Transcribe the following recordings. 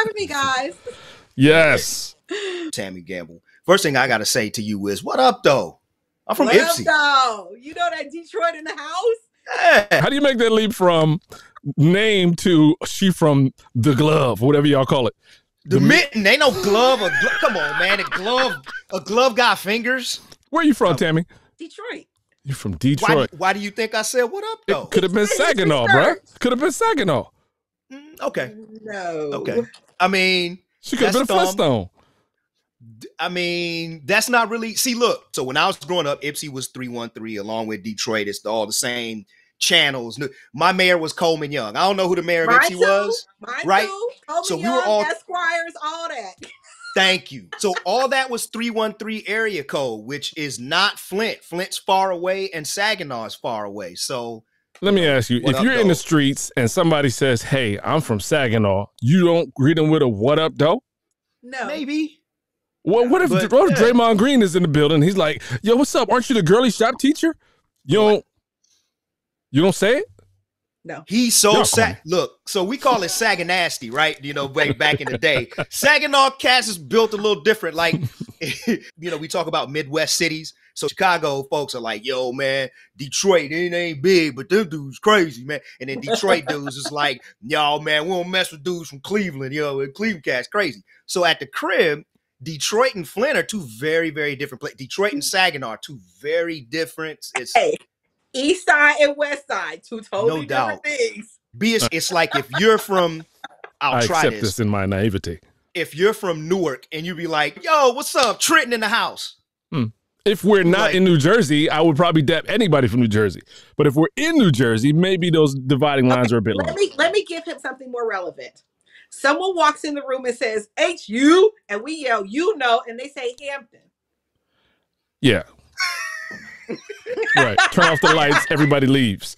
having me, guys. Yes. Tami Gamble. First thing I got to say to you is, what up, though? I'm from Ipsy. Though? You know that Detroit in the house? Yeah. How do you make that leap from name to she from the glove, whatever y'all call it? The mitten. Ain't no glove. Come on, man. A glove got fingers. Where you from, Tami? Detroit. You're from Detroit. Why do you think I said what up, though? It could have been Saginaw, bro. Could have been Saginaw. Okay. No. Okay. I mean, she could have been a Flintstone. I mean, that's not really. See, look. So when I was growing up, Ipsy was 313, along with Detroit. It's all the same channels. My mayor was Coleman Young. I don't know who the mayor of Ipsy was. Right. Coleman so we Young, were all Esquires, all that. Thank you. So all that was 313 area code, which is not Flint. Flint's far away and Saginaw is far away. So let me ask you, if you're in the streets and somebody says, hey, I'm from Saginaw, you don't greet them with a what up, though? No. Maybe. Well, what if Draymond Green is in the building? He's like, yo, what's up? Aren't you the girly shop teacher? You don't say it? No. He's so sad. Look, so we call it Saganasty, right? You know, way back in the day. Saginaw cats is built a little different. Like, you know, we talk about Midwest cities. So Chicago folks are like, yo, man, Detroit, it ain't big, but them dudes crazy, man. And then Detroit dudes is like, y'all, man, we don't mess with dudes from Cleveland, yo, and Cleveland cats crazy. So at the crib, Detroit and Flint are two very, very different places. Detroit and Saginaw are two very different. Hey. East side and west side, two totally different things. It's like if you're from, I accept this in my naivety. If you're from Newark and you be like, yo, what's up? Trenton in the house. If we're not in New Jersey, I would probably dap anybody from New Jersey. But if we're in New Jersey, maybe those dividing lines are a bit long. Let me give him something more relevant. Someone walks in the room and says, H-U, and we yell, you know, and they say Hampton. Yeah. Right. Turn off the lights. Everybody leaves.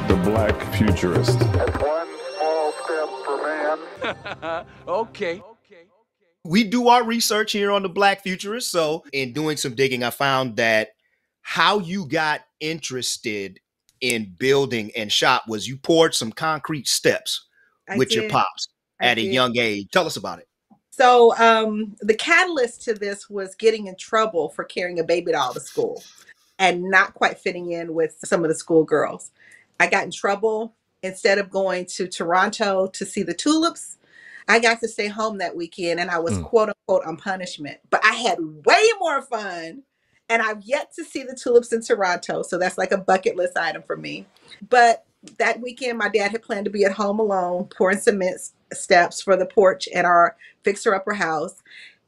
The Black Futurist. One small step for man. Okay. We do our research here on the Black Futurist. So in doing some digging, I found that how you got interested in building and shop was you poured some concrete steps with your pops at a young age. Tell us about it. So the catalyst to this was getting in trouble for carrying a baby doll to school and not quite fitting in with some of the schoolgirls. I got in trouble. Instead of going to Toronto to see the tulips, I got to stay home that weekend and I was quote unquote on punishment. But I had way more fun and I've yet to see the tulips in Toronto. So that's like a bucket list item for me. But that weekend, my dad had planned to be at home alone, pouring cement steps for the porch at our fixer-upper house.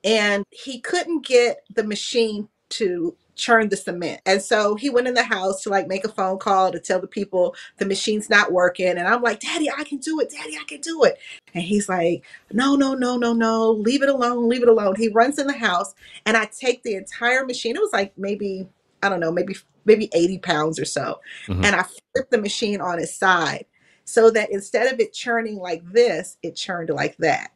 And he couldn't get the machine to churn the cement. And so he went in the house to like make a phone call to tell the people the machine's not working. And I'm like, Daddy, I can do it. Daddy, I can do it. And he's like, no, leave it alone. Leave it alone. He runs in the house and I take the entire machine. It was like maybe 80 pounds or so. And I flipped the machine on its side so that instead of it churning like this, it churned like that.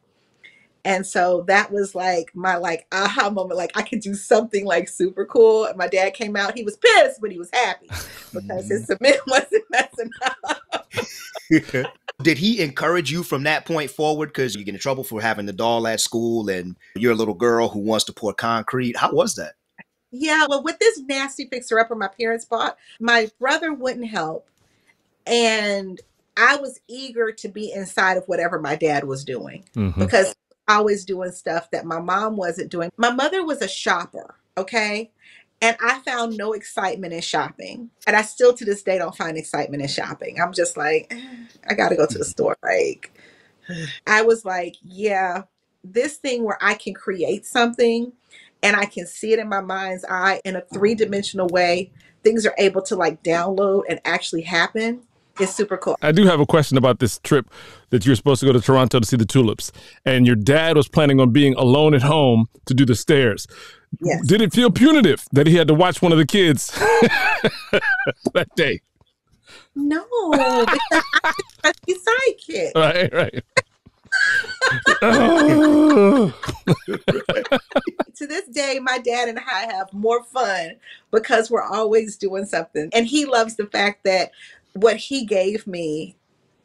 And so that was like my aha moment. Like I could do something like super cool. And my dad came out, he was pissed, but he was happy because his cement wasn't messing up. Did he encourage you from that point forward? Because you get in trouble for having the doll at school and you're a little girl who wants to pour concrete. How was that? Yeah, well, with this nasty fixer-upper my parents bought, my brother wouldn't help. And I was eager to be inside of whatever my dad was doing because I was doing stuff that my mom wasn't doing. My mother was a shopper, okay? And I found no excitement in shopping. And I still to this day don't find excitement in shopping. I'm just like, I got to go to the store. Like, I was like, yeah, this thing where I can create something and I can see it in my mind's eye in a 3-dimensional way. Things are able to like download and actually happen. It's super cool. I do have a question about this trip that you're supposed to go to Toronto to see the tulips. And your dad was planning on being alone at home to do the stairs. Yes. Did it feel punitive that he had to watch one of the kids that day? No, because I'm the sidekick. Right. Oh. To this day, my dad and I have more fun because we're always doing something. And he loves the fact that what he gave me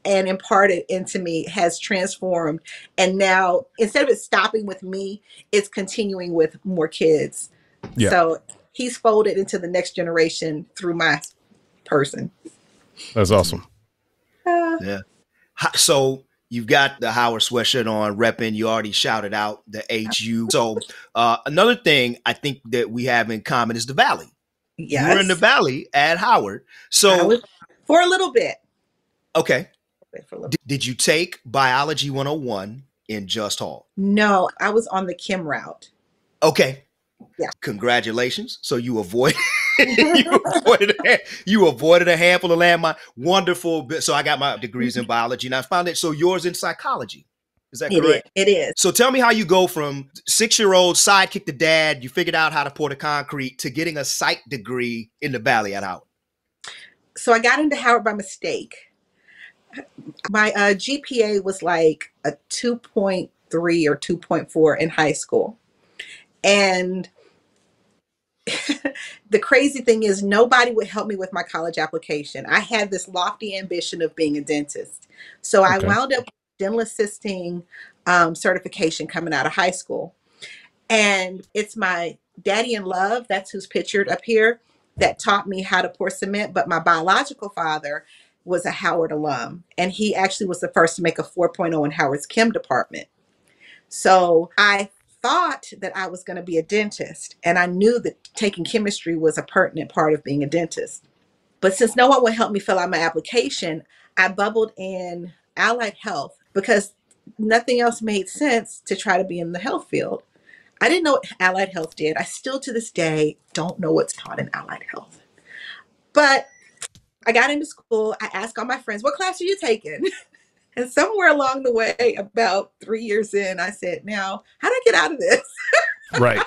and imparted into me has transformed. And now, instead of it stopping with me, it's continuing with more kids. Yeah. So he's folded into the next generation through my person. That's awesome. Yeah. So you've got the Howard sweatshirt on, repping. You already shouted out the HU. So another thing I think that we have in common is the Valley. Yes. You were in the Valley at Howard. So for a little bit. Okay. Did you take Biology 101 in Just Hall? No, I was on the Chem route. Okay. Yeah. Congratulations. So you avoided you avoided a handful of landmine. Wonderful. So I got my degrees in biology and I found it. So yours in psychology. Is that correct? It is. So tell me how you go from 6-year-old sidekick to dad, you figured out how to pour the concrete, to getting a psych degree in the Valley at Howard. So I got into Howard by mistake. My GPA was like a 2.3 or 2.4 in high school. And the crazy thing is nobody would help me with my college application. I had this lofty ambition of being a dentist. So I wound up dental assisting certification coming out of high school. And it's my daddy in love, that's who's pictured up here, that taught me how to pour cement. But my biological father was a Howard alum. And he actually was the first to make a 4.0 in Howard's chem department. So I thought that I was going to be a dentist. And I knew that taking chemistry was a pertinent part of being a dentist. But since no one would help me fill out my application, I bubbled in allied health because nothing else made sense to try to be in the health field. I didn't know what allied health did. I still to this day don't know what's taught in allied health. But I got into school. I asked all my friends, what class are you taking? And somewhere along the way, about 3 years in, I said, now, how do I get out of this? Right.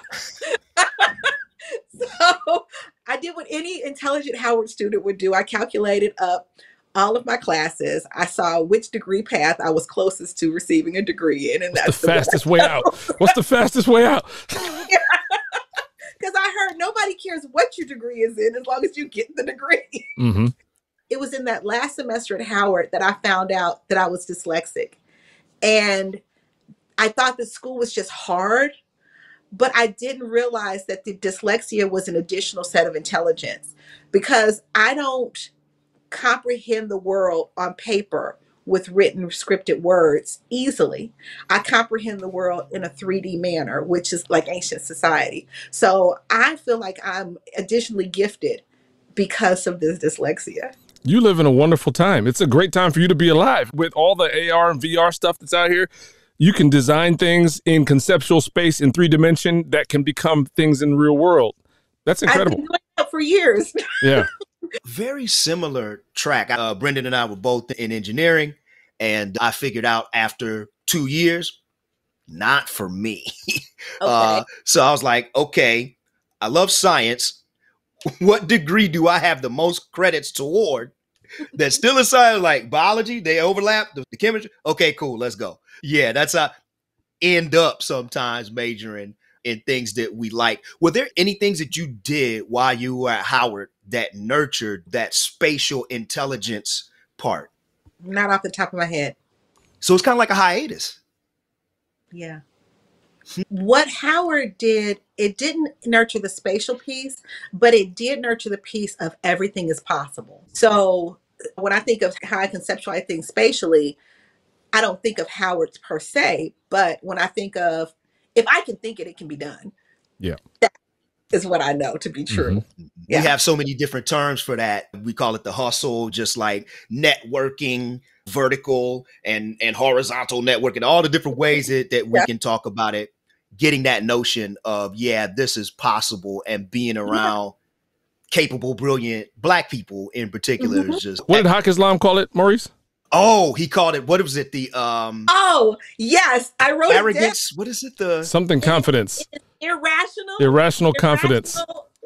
So I did what any intelligent Howard student would do. I calculated up all of my classes. I saw which degree path I was closest to receiving a degree in. And that's the fastest way out. What's the fastest way out? Because I heard nobody cares what your degree is in as long as you get the degree. Mm-hmm. It was in that last semester at Howard that I found out that I was dyslexic. And I thought the school was just hard, but I didn't realize that the dyslexia was an additional set of intelligence, because I don't comprehend the world on paper with written scripted words easily. I comprehend the world in a 3D manner, which is like ancient society. So I feel like I'm additionally gifted because of this dyslexia. You live in a wonderful time. It's a great time for you to be alive. With all the AR and VR stuff that's out here, you can design things in conceptual space in 3D that can become things in real world. That's incredible. I've been doing that for years. Yeah. Very similar track. Bryndan and I were both in engineering, and I figured out after 2 years, not for me. Okay. So I was like, okay, I love science. What degree do I have the most credits toward? That's still a science, like biology, they overlap, the chemistry. Okay, cool, let's go. Yeah, that's how I end up sometimes majoring in things that we like. Were there any things that you did while you were at Howard that nurtured that spatial intelligence part? Not off the top of my head. So it's kind of like a hiatus. Yeah. What Howard did, it didn't nurture the spatial piece, but it did nurture the piece of everything is possible. So when I think of how I conceptualize things spatially, I don't think of Howard's per se, but when I think of, if I can think it, it can be done. Yeah. That is what I know to be true. Mm-hmm. Yeah. We have so many different terms for that. We call it the hustle, just like networking, vertical and horizontal networking, all the different ways that we can talk about it. Getting that notion of, yeah, this is possible, and being around capable, brilliant Black people in particular is just. What did Haq Islam call it, Maurice? Oh, he called it, what was it? The oh, yes. I wrote arrogance. What is it? The something confidence. Irrational confidence.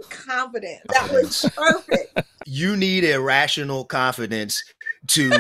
Confidence. That was perfect. You need irrational confidence to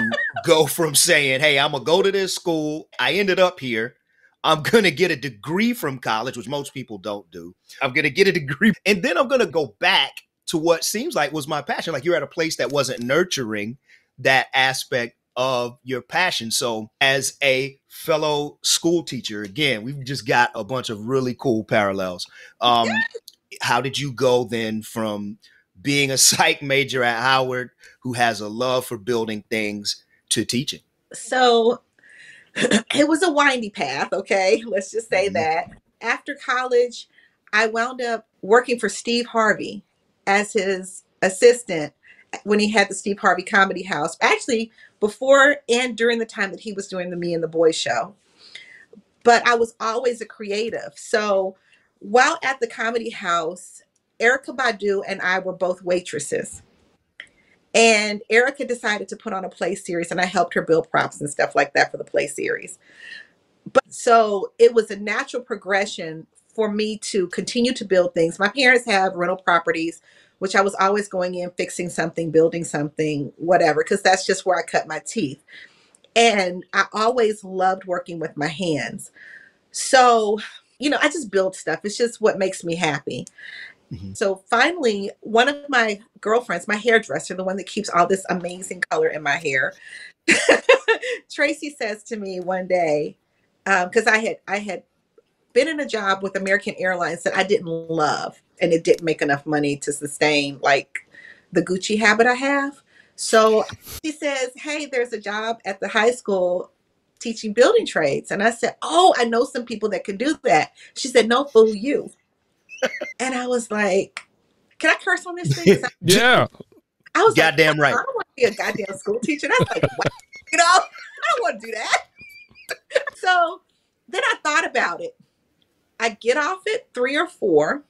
go from saying, hey, I'm going to go to this school. I ended up here. I'm going to get a degree from college, which most people don't do. I'm going to get a degree. And then I'm going to go back to what seems like was my passion. Like you're at a place that wasn't nurturing that aspect of your passion. So as a fellow school teacher, again, we've just got a bunch of really cool parallels. How did you go then from being a psych major at Howard who has a love for building things to teaching? So it was a windy path. Okay. Let's just say that after college, I wound up working for Steve Harvey as his assistant when he had the Steve Harvey Comedy House, actually before and during the time that he was doing the Me and the Boys show. But I was always a creative. So while at the Comedy House, Erica Badu and I were both waitresses. And Erica decided to put on a play series, and I helped her build props and stuff like that for the play series. But so it was a natural progression for me to continue to build things. My parents have rental properties, which I was always going in, fixing something, building something, whatever, because that's just where I cut my teeth. And I always loved working with my hands. So, I just build stuff. It's just what makes me happy. So finally, one of my girlfriends, my hairdresser, the one that keeps all this amazing color in my hair, Tracy says to me one day, because I had been in a job with American Airlines that I didn't love, and it didn't make enough money to sustain like the Gucci habit I have. So she says, hey, there's a job at the high school teaching building trades. And I said, oh, I know some people that can do that. She said, no, fool you. And I was like, can I curse on this thing? Yeah. I was goddamn like, right. I don't want to be a goddamn school teacher. That's like, what? I don't want to do that. So then I thought about it. I get off at 3 or 4.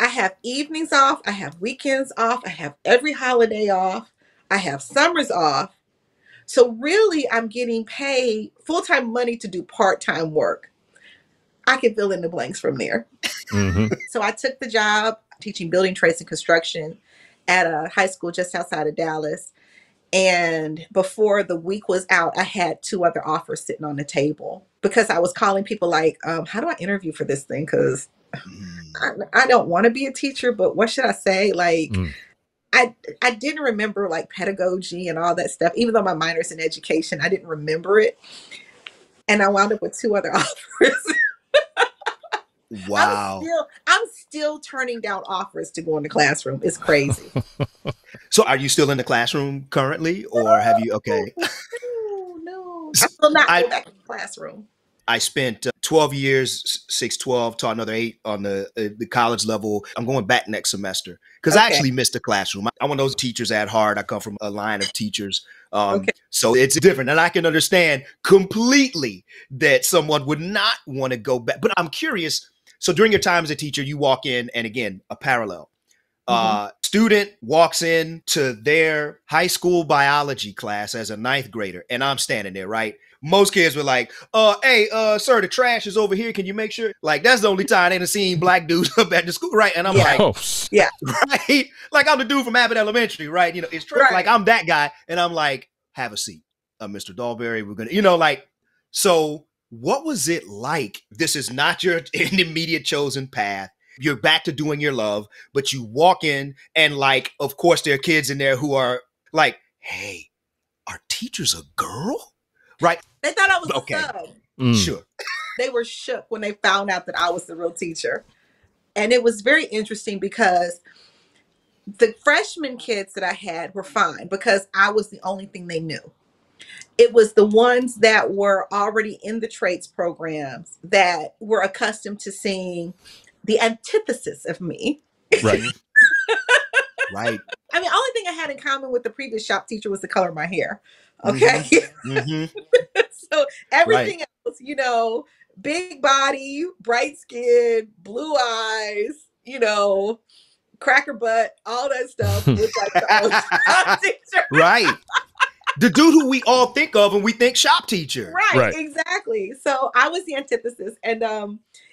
I have evenings off. I have weekends off. I have every holiday off. I have summers off. So really, I'm getting paid full-time money to do part-time work. I can fill in the blanks from there. So I took the job teaching building trades and construction at a high school just outside of Dallas. And before the week was out, I had 2 other offers sitting on the table because I was calling people like, how do I interview for this thing? Because I don't want to be a teacher, but what should I say? Like, I didn't remember like pedagogy and all that stuff. Even though my minor's in education, I didn't remember it. And I wound up with 2 other offers. Wow. I'm still turning down offers to go in the classroom. It's crazy. So are you still in the classroom currently, or have you? Okay. No. I will not go back in the classroom. I spent 12 years, 6-12, taught another 8 on the college level. I'm going back next semester because I actually missed the classroom. I'm one of those teachers at heart. I come from a line of teachers. So it's different. And I can understand completely that someone would not want to go back. But I'm curious. So during your time as a teacher, you walk in, and again, a parallel. Student walks in to their high school biology class as a 9th grader, and I'm standing there, right? Most kids were like, hey, sir, the trash is over here. Can you make sure? Like, that's the only time they done seen black dudes up at the school, right? And I'm like, right? Like, I'm the dude from Abbott Elementary, right? It's true. Right. Like, I'm that guy. And I'm like, have a seat. Mr. Dahlberry, we're going to, so what was it like? This is not your immediate chosen path. You're back to doing your love, but you walk in and of course, there are kids in there who are like, hey, are teachers a girl? Right. They thought I was a sub. Sure. They were shook when they found out that I was the real teacher. And it was very interesting because the freshman kids that I had were fine because I was the only thing they knew. It was the ones that were already in the trades programs that were accustomed to seeing the antithesis of me. Right. Right. I mean, only thing I had in common with the previous shop teacher was the color of my hair. Okay. So everything else, big body, bright skin, blue eyes, cracker butt, all that stuff was like the old shop teacher. Right. The dude who we all think of when we think shop teacher. Right. Exactly. So I was the antithesis. And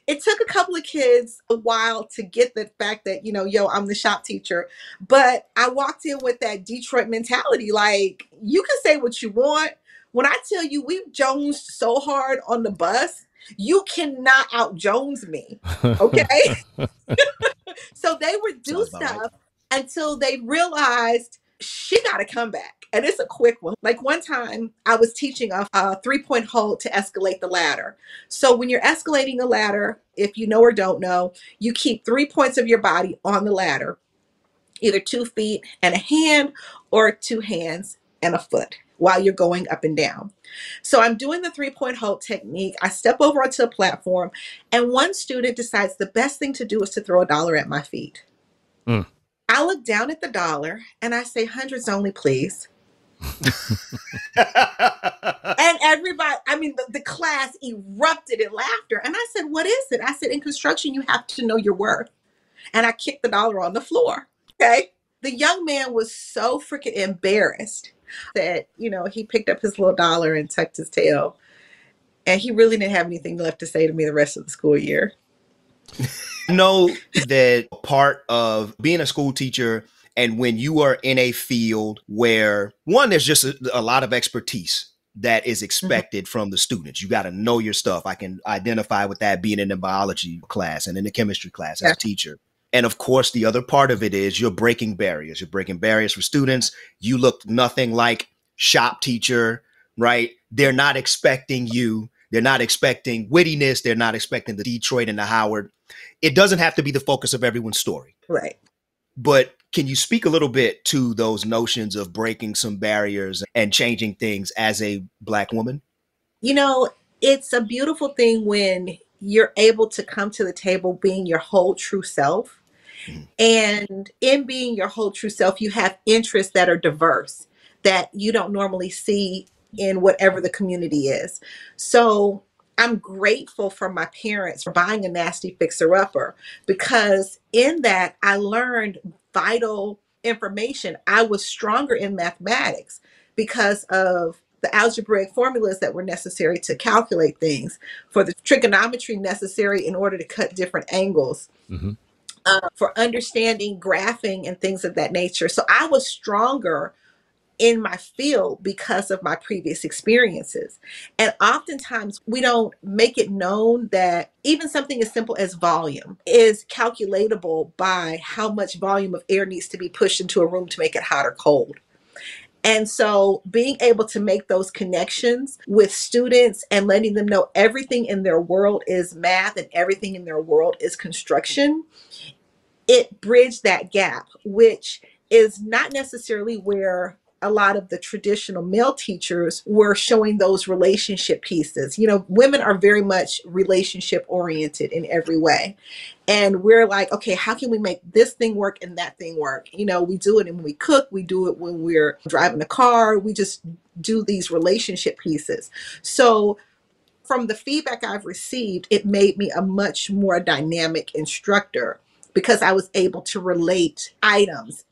It took a couple of kids a while to get the fact that, yo, I'm the shop teacher. But I walked in with that Detroit mentality. Like, you can say what you want. When I tell you we've jonesed so hard on the bus, you cannot out Jones me. Okay. So they would do Sounds about right. stuff until they realized she got to come back. And it's a quick one. Like one time I was teaching a 3-point hold to escalate the ladder. So when you're escalating a ladder, if you know or don't know, you keep 3 points of your body on the ladder, either 2 feet and a hand or 2 hands and a foot while you're going up and down. So I'm doing the 3-point hold technique. I step over onto a platform and one student decides the best thing to do is to throw $1 at my feet. Mm. I look down at the dollar and I say, hundreds only, please. And everybody, the class erupted in laughter. And I said, what is it? I said, in construction, you have to know your worth. And I kicked the dollar on the floor. Okay. The young man was so freaking embarrassed that, he picked up his little dollar and tucked his tail. And he really didn't have anything left to say to me the rest of the school year. I know that part of being a school teacher, and when you are in a field where, one, there's just a lot of expertise that is expected from the students. You got to know your stuff. I can identify with that being in the biology class and in the chemistry class as a teacher. And of course, the other part of it is you're breaking barriers. You're breaking barriers for students. You look nothing like shop teacher, right? They're not expecting you. They're not expecting wittiness. They're not expecting the Detroit and the Howard. It doesn't have to be the focus of everyone's story. Right. But can you speak a little bit to those notions of breaking some barriers and changing things as a Black woman? It's a beautiful thing when you're able to come to the table being your whole true self. And in being your whole true self, you have interests that are diverse that you don't normally see in whatever the community is. So I'm grateful for my parents for buying a nasty fixer-upper, because in that I learned vital information. I was stronger in mathematics because of the algebraic formulas that were necessary to calculate things, for the trigonometry necessary in order to cut different angles. For understanding graphing and things of that nature. So I was stronger in my field because of my previous experiences. And oftentimes we don't make it known that even something as simple as volume is calculatable by how much volume of air needs to be pushed into a room to make it hot or cold. And so being able to make those connections with students and letting them know everything in their world is math and everything in their world is construction, it bridged that gap, which is not necessarily where a lot of the traditional male teachers were showing those relationship pieces. Women are very much relationship oriented in every way. And we're like, okay, how can we make this thing work and that thing work? We do it when we cook. We do it when we're driving a car. We just do these relationship pieces. So from the feedback I've received, it made me a much more dynamic instructor, because I was able to relate items.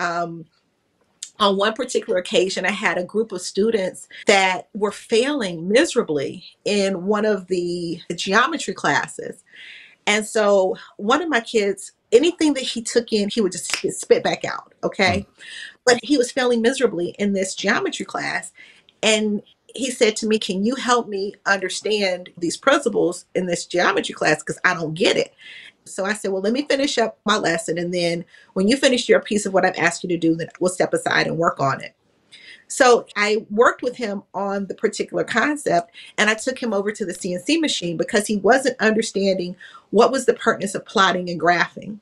On one particular occasion, I had a group of students that were failing miserably in one of the geometry classes. And so one of my kids, anything that he took in, he would just spit back out. Okay. But he was failing miserably in this geometry class. And he said to me, can you help me understand these principles in this geometry class? Because I don't get it. So I said, well, let me finish up my lesson. And then when you finish your piece of what I've asked you to do, then we'll step aside and work on it. So I worked with him on the particular concept, and I took him over to the CNC machine because he wasn't understanding what was the pertinence of plotting and graphing.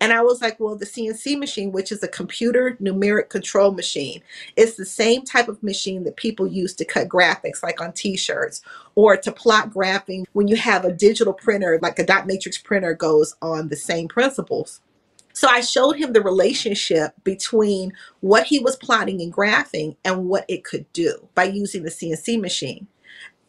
And I was like, well, the CNC machine, which is a computer numeric control machine, is the same type of machine that people use to cut graphics, like on t-shirts, or to plot graphing when you have a digital printer, like a dot matrix printer, goes on the same principles. So I showed him the relationship between what he was plotting and graphing and what it could do by using the CNC machine.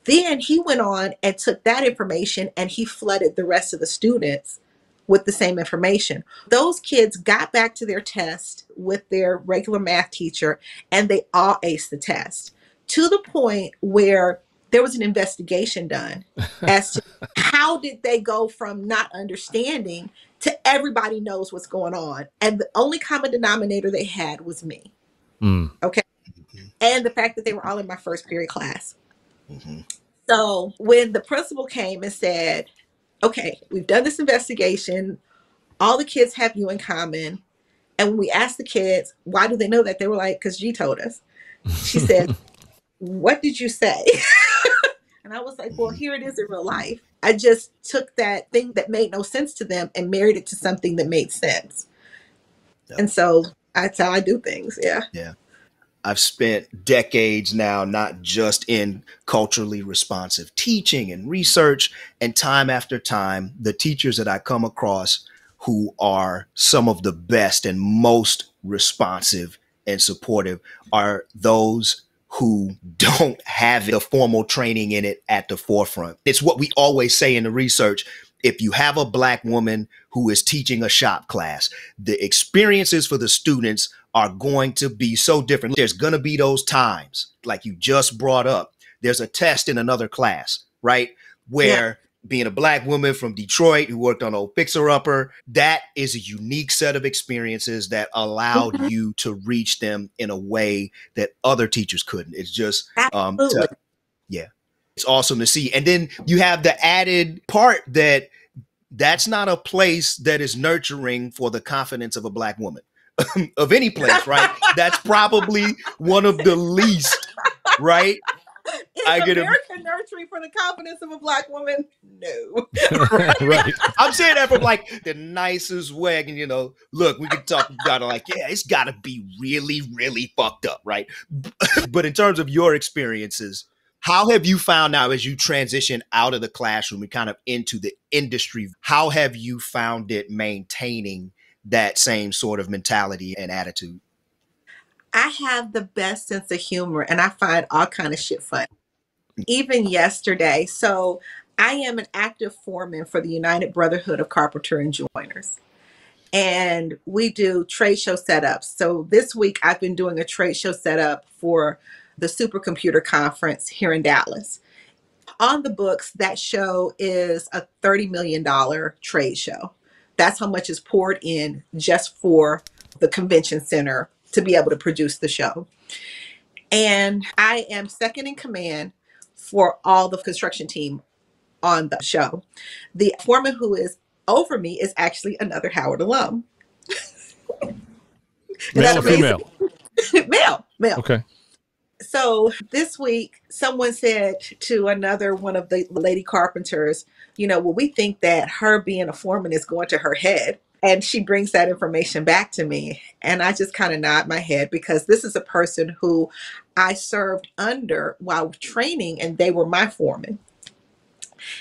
Then he went on and took that information and he flooded the rest of the students with the same information. Those kids got back to their test with their regular math teacher and they all aced the test, to the point where there was an investigation done as to how did they go from not understanding to everybody knows what's going on. And the only common denominator they had was me. Okay. And the fact that they were all in my first period class. So when the principal came and said, okay, we've done this investigation, all the kids have you in common. And when we asked the kids, why do they know that? They were like, because G told us. She said, what did you say? And I was like, well, here it is in real life. I just took that thing that made no sense to them and married it to something that made sense. Yep. And so that's how I do things. Yeah. Yeah. I've spent decades now, not just in culturally responsive teaching and research, and time after time, the teachers that I come across who are some of the best and most responsive and supportive are those who don't have the formal training in it at the forefront. It's what we always say in the research. If you have a Black woman who is teaching a shop class, the experiences for the students are going to be so different. There's going to be those times, like you just brought up, there's a test in another class, right? Where being a Black woman from Detroit who worked on Old Fixer Upper, that is a unique set of experiences that allowed you to reach them in a way that other teachers couldn't. It's just, it's awesome to see. And then you have the added part that that's not a place that is nurturing for the confidence of a Black woman of any place, right? That's probably one of the least, right? Is America nurturing for the confidence of a Black woman? No. Right. I'm saying that from like the nicest way. And, you know, look, we can talk about it like, yeah, it's got to be really, really fucked up, right? But in terms of your experiences, how have you found now as you transition out of the classroom and kind of into the industry, how have you found it maintaining that same sort of mentality and attitude? I have the best sense of humor and I find all kind of shit funny. Even yesterday. So I am an active foreman for the United Brotherhood of Carpenter and Joiners. And we do trade show setups. So this week I've been doing a trade show setup for the Supercomputer Conference here in Dallas. On the books, that show is a $30 million trade show. That's how much is poured in just for the convention center to be able to produce the show. And I am second in command for all the construction team on the show. The foreman who is over me is actually another Howard alum. Male or female? Male. Okay. So this week, someone said to another one of the lady carpenters, you know, well, we think that her being a foreman is going to her head. And she brings that information back to me. And I just kind of nod my head because this is a person who I served under while training and they were my foreman.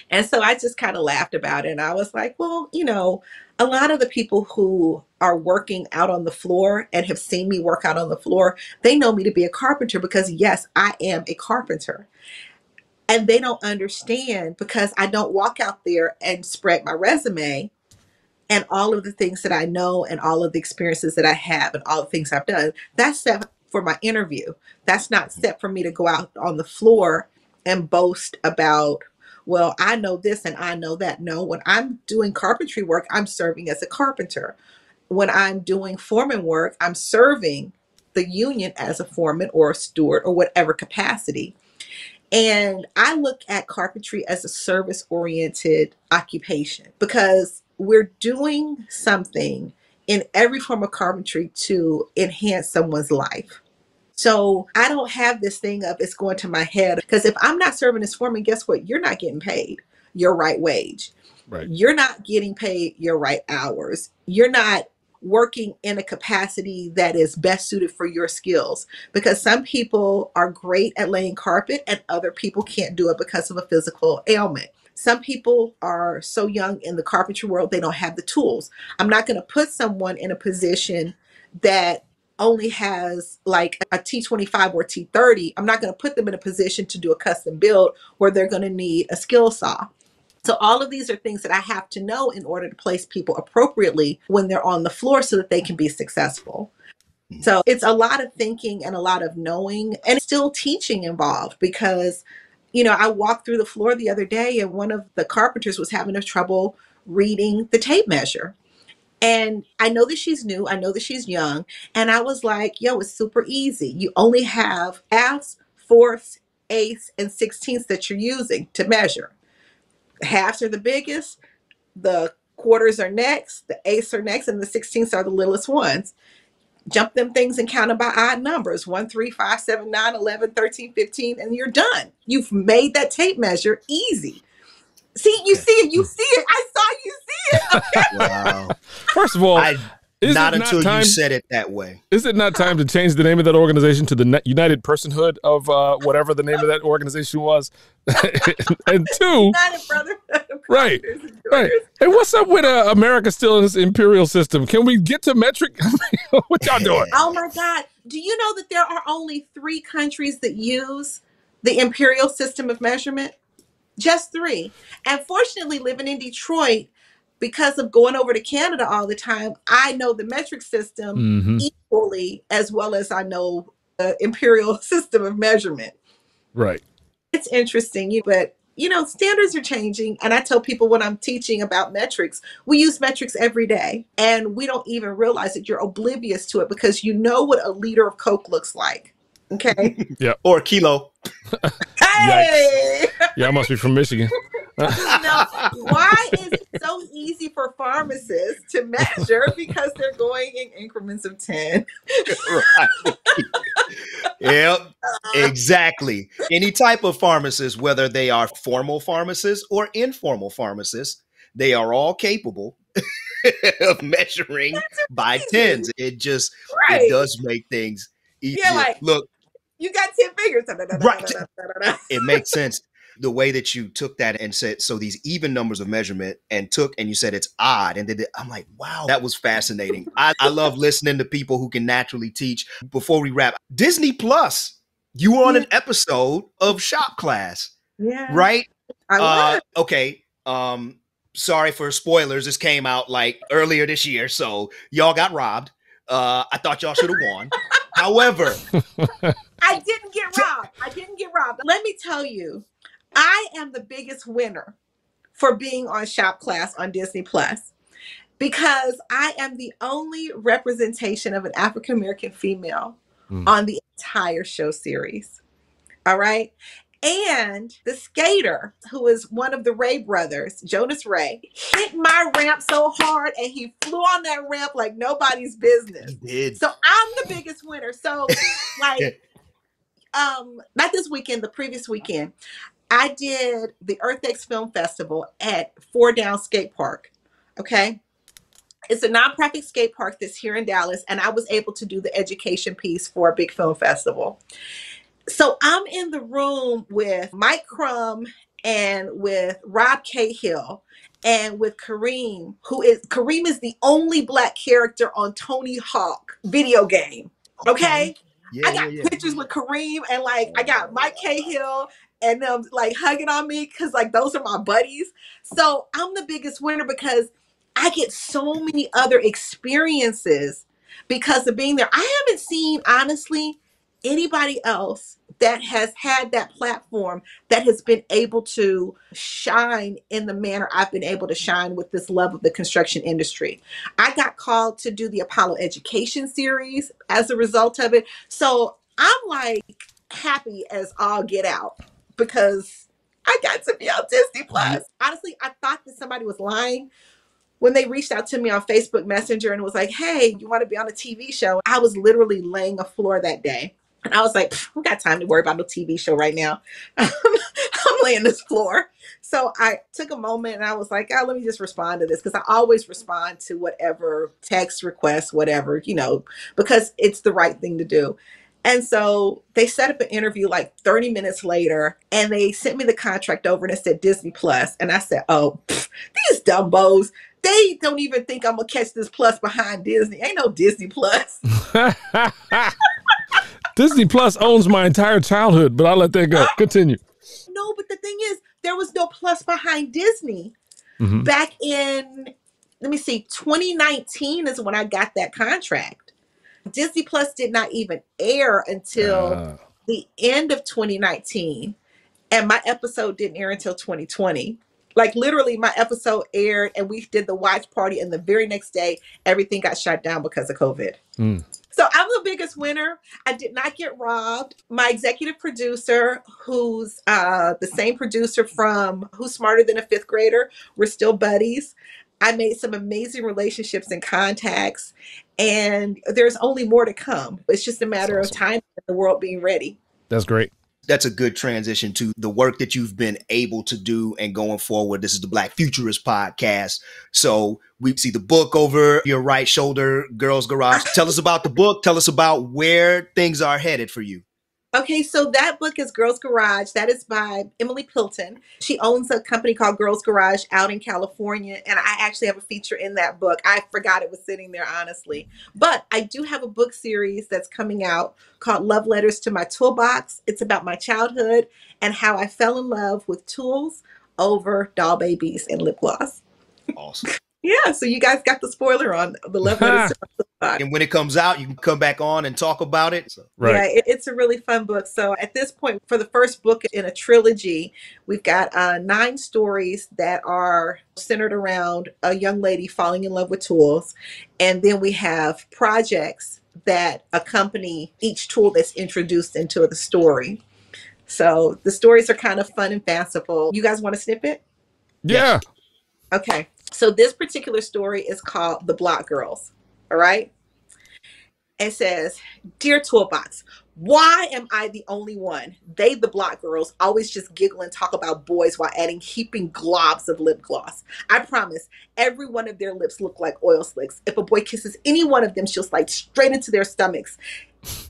And so I just kind of laughed about it. And I was like, well, you know, a lot of the people who are working out on the floor and have seen me work out on the floor, they know me to be a carpenter because, yes, I am a carpenter. And they don't understand because I don't walk out there and spread my resume and all of the things that I know and all of the experiences that I have and all the things I've done. That's set for my interview. That's not set for me to go out on the floor and boast about, well, I know this and I know that. No, when I'm doing carpentry work, I'm serving as a carpenter. When I'm doing foreman work, I'm serving the union as a foreman or a steward or whatever capacity. And I look at carpentry as a service-oriented occupation because we're doing something in every form of carpentry to enhance someone's life. So I don't have this thing of it's going to my head because if I'm not serving as foreman, guess what? You're not getting paid your right wage. Right. You're not getting paid your right hours. You're not working in a capacity that is best suited for your skills because some people are great at laying carpet and other people can't do it because of a physical ailment. Some people are so young in the carpentry world, they don't have the tools. I'm not going to put someone in a position that only has like a T25 or T30. I'm not going to put them in a position to do a custom build where they're going to need a skill saw. So all of these are things that I have to know in order to place people appropriately when they're on the floor so that they can be successful. So it's a lot of thinking and a lot of knowing and still teaching involved because I walked through the floor the other day and one of the carpenters was having trouble reading the tape measure. And I know that she's new. I know that she's young. And I was like, yo, it's super easy. You only have halves, fourths, eighths, and sixteenths that you're using to measure. Halves are the biggest, the quarters are next, the eighths are next, and the sixteenths are the littlest ones. Jump them things and count them by odd numbers 1, 3, 5, 7, 9, 11, 13, 15, and you're done. You've made that tape measure easy. See, you see it. You see it. I saw you see it. Okay. Wow. First of all, not until you said it that way. Is it not time to change the name of that organization to the United Personhood of whatever the name of that organization was? And two, United Brotherhood of right, Carpenters and right. Joiners. Hey, what's up with America still in this imperial system? Can we get to metric? What y'all doing? Oh my God. Do you know that there are only 3 countries that use the imperial system of measurement? Just 3. And fortunately, living in Detroit, because of going over to Canada all the time, I know the metric system equally as well as I know the imperial system of measurement. Right. It's interesting, but standards are changing. And I tell people when I'm teaching about metrics, we use metrics every day and we don't even realize that you're oblivious to it because you know what a liter of Coke looks like. Okay. Yeah. Or a kilo. Hey! Yeah, I must be from Michigan. Why is it so easy for pharmacists to measure? Because they're going in increments of 10. Right. Yep, exactly. Any type of pharmacist, whether they are formal pharmacists or informal pharmacists, they are all capable of measuring by tens. It just it does make things easier. Yeah, like, look, you got 10 fingers. Right. It makes sense. The way that you took that and said, so these even numbers of measurement and you said it's odd. And then I'm like, wow, that was fascinating. I love listening to people who can naturally teach. Before we wrap, Disney Plus, you were on an episode of Shop Class. Yeah. Right? I was. Okay. Sorry for spoilers. This came out like earlier this year. So y'all got robbed. I thought y'all should have won. However, I didn't get robbed. Let me tell you, I am the biggest winner for being on Shop Class on Disney Plus because I am the only representation of an African American female on the entire show series. All right. And the skater, who is one of the Ray brothers, Jonas Ray, hit my ramp so hard and he flew on that ramp like nobody's business. He did. So I'm the biggest winner. So like, not this weekend, the previous weekend, I did the Earth X Film Festival at 4 Down Skate Park. Okay. It's a nonprofit skate park that's here in Dallas. And I was able to do the education piece for a big film festival. So I'm in the room with Mike Crum and with Rob Cahill and with Kareem, Kareem is the only Black character on Tony Hawk video game. Okay. Yeah, I got pictures with Kareem and like I got Mike Cahill and them like hugging on me because like those are my buddies. So I'm the biggest winner because I get so many other experiences because of being there. I haven't seen, honestly, anybody else that has had that platform that has been able to shine in the manner I've been able to shine with this love of the construction industry. I got called to do the Apollo Education series as a result of it. So I'm like happy as all get out because I got to be on Disney Plus. Honestly, I thought that somebody was lying when they reached out to me on Facebook Messenger and was like, hey, you want to be on a TV show? I was literally laying a floor that day. And I was like, we got time to worry about no TV show right now. I'm laying this floor. So I took a moment and I was like, oh, let me just respond to this. Because I always respond to whatever text requests, whatever, because it's the right thing to do. And so they set up an interview like 30 minutes later and they sent me the contract over and it said Disney Plus. And I said, oh, these dumbos, they don't even think I'm going to catch this plus behind Disney. Ain't no Disney Plus. Disney Plus owns my entire childhood, but I'll let that go. Continue. No, but the thing is, there was no plus behind Disney. Back in, 2019 is when I got that contract. Disney Plus did not even air until the end of 2019. And my episode didn't air until 2020. Like literally my episode aired and we did the watch party, and the very next day, everything got shut down because of COVID. So I'm the biggest winner. I did not get robbed. My executive producer, who's the same producer from Who's Smarter Than a Fifth Grader, we're still buddies. I made some amazing relationships and contacts, and there's only more to come. It's just a matter of time and the world being ready. That's great. That's a good transition to the work that you've been able to do and going forward. This is the Black Futurist podcast. So we see the book over your right shoulder, Girls Garage. Tell us about the book. Tell us about where things are headed for you. Okay, so that book is Girls Garage. That is by Emily Pilton. She owns a company called Girls Garage out in California, and I actually have a feature in that book. I forgot it was sitting there, honestly. But I do have a book series that's coming out called Love Letters to My Toolbox. It's about my childhood and how I fell in love with tools over doll babies and lip gloss. Awesome. Yeah, so you guys got the spoiler on the Love Letters to My Toolbox. And when it comes out, you can come back on and talk about it. So. Right. Yeah, it's a really fun book. So at this point, for the first book in a trilogy, we've got 9 stories that are centered around a young lady falling in love with tools. And then we have projects that accompany each tool that's introduced into the story. So the stories are kind of fun and fanciful. You guys want a snippet? Yeah. Okay. So this particular story is called The Block Girls. All right. It says, "Dear Toolbox, why am I the only one? They, the block girls, always just giggle and talk about boys while adding heaping globs of lip gloss. I promise, every one of their lips look like oil slicks. If a boy kisses any one of them, she'll slide straight into their stomachs.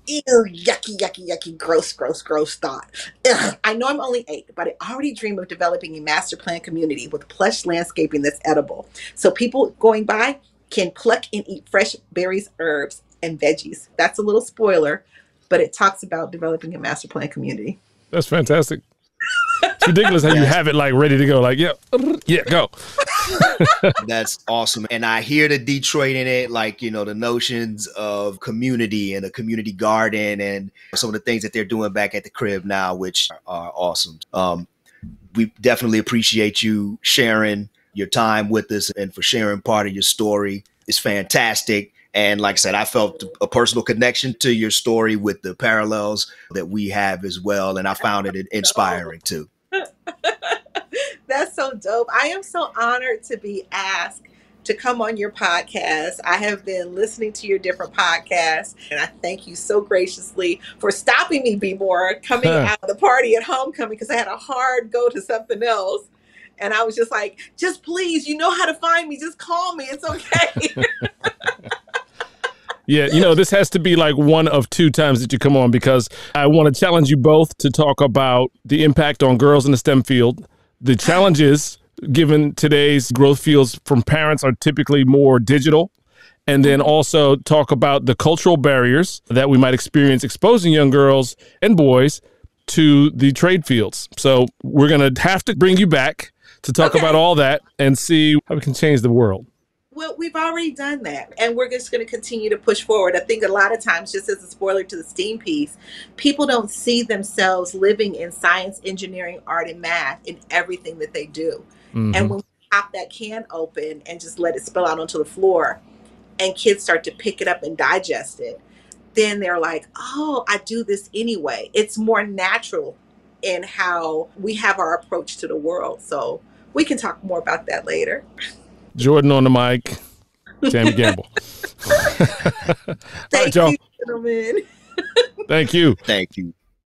Ew, yucky, yucky, yucky, gross, gross, gross thought. Ugh. I know I'm only 8, but I already dream of developing a master plan community with plush landscaping that's edible. So people going by can pluck and eat fresh berries, herbs, and veggies." That's a little spoiler, but it talks about developing a master plan community. That's fantastic. It's ridiculous how you have it like ready to go. Like, yeah, go. That's awesome. And I hear the Detroit in it, like, you know, the notions of community and a community garden and some of the things that they're doing back at the crib now, which are awesome. We definitely appreciate you sharing your time with us and for sharing part of your story. It's fantastic. And like I said, I felt a personal connection to your story with the parallels that we have as well. And I found it inspiring too. That's so dope. I am so honored to be asked to come on your podcast. I have been listening to your different podcasts, and I thank you so graciously for stopping me, Be More, coming out of the party at homecoming, because I had a hard go to something else. And I was just like, just please, you know how to find me. Just call me. It's okay. Yeah, you know, this has to be like one of 2 times that you come on, because I want to challenge you both to talk about the impact on girls in the STEM field. The challenges, given today's growth fields from parents, are typically more digital. And then also talk about the cultural barriers that we might experience exposing young girls and boys to the trade fields. So we're going to have to bring you back to talk about all that and see how we can change the world. Well, we've already done that, and we're just going to continue to push forward. I think a lot of times, just as a spoiler to the STEAM piece, people don't see themselves living in science, engineering, art, and math in everything that they do. Mm-hmm. And when we pop that can open and just let it spill out onto the floor, and kids start to pick it up and digest it, then they're like, oh, I do this anyway. It's more natural in how we have our approach to the world. So we can talk more about that later. Jordan on the mic, Tami Gamble. Thank you, gentlemen. Thank you. Thank you.